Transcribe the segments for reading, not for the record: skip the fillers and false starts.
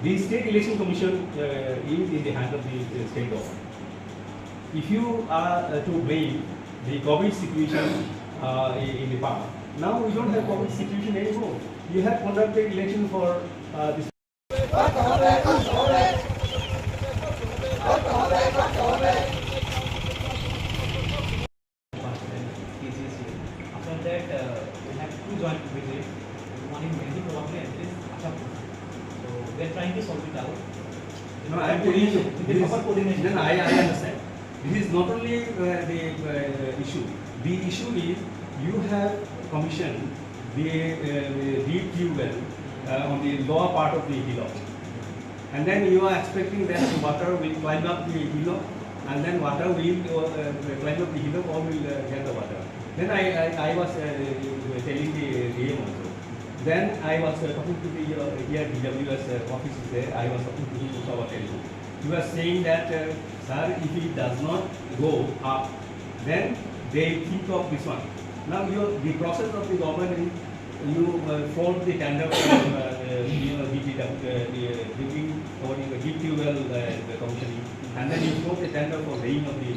The State Election Commission is in the hand of the state government. If you are to blame the COVID situation in the past, now we don't have COVID situation anymore. You have conducted election for this. After that, we have two joint visits, one in Delhi probably and this Ashapur. So we are trying to solve it out. No, I am telling you. With the proper coordination. No, I understand. This is not only the issue. The issue is you have commissioned the deep tube well on the lower part of the hillock, and then you are expecting that the water will climb up the hillock, and then water will climb up the hillock or will get the water. Then I was telling the DM also. Then I was talking to the here DWS offices there. I was talking to the our telephone. He was saying that sir, if it does not go up, then they think of this one. Now the process of the government is you form the tender from deep tube well commissioning, and then you form the tender for laying of the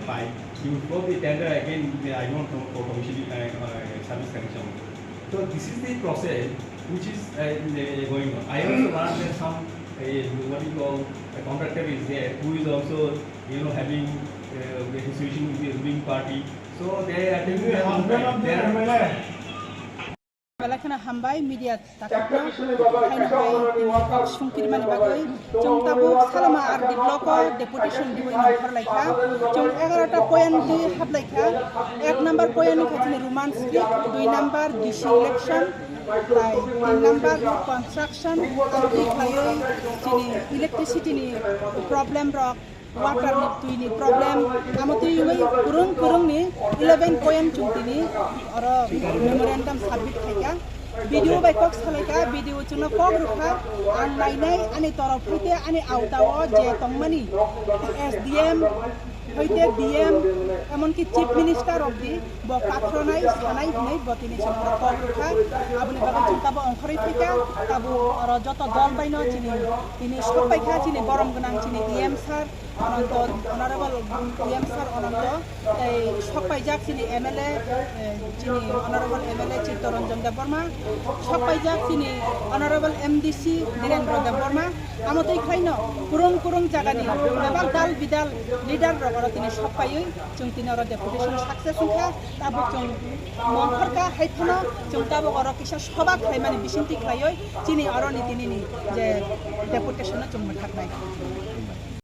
pipe. You form the tender again. I don't know for commissioning service connection. So this is the process which is going on. I also learned that some what you call a contractor is there who is also having a situation with the ruling party. So they are taking their Belakana hambai media takapno haina hai sungkir mani bagai jong tabu Salem ar develop Depotation diwai nomor laika jong 11 ta point di hab laika 1 number point ni khachini roman street 2 number DC election 3 number construction anti khayo chini electricity ni problem rock water ni problem amati yui kurung ni 11 point chungtini aro memorandum submit khaika video by cox khalaika video chuna kog rukha an lainai ani torop hoite ani autawo je tongmani SDM hoite DM এমনকি chief minister of the পাত্রনাই সানাই হনাই বতিনি সমর কগ রুখা আবুনি বাগা চিন্তাবো অংখরই থেকে তাবু আর যত দল বাইনো চিনি তিনি সবাই খা চিনি গরম গনাং চিনি ইএম স্যার অনন্ত অনারেবল ইএম স্যার অনন্ত এই সবাই যাক চিনি এমএলএ চিনি অনারেবল এমএলএ চিত্তরঞ্জন দেববর্মা সবাই যাক চিনি অনারেবল এমডিসি নীরেন্দ্র দেববর্মা আমতেই খাইনো কুরং জাগানি এবার দাল বিদাল লিডার রগর তিনি সবাই जों তিনি আর ডেপুটেশন সাকসেস হইখা তাবো जों মনখরকা হাইথনো जों তাবো আর কিসা সভা খাই মানে বিশিন্তি খাইয় চিনি আর নি তিনি যে ডেপুটেশন जों মথাকনাই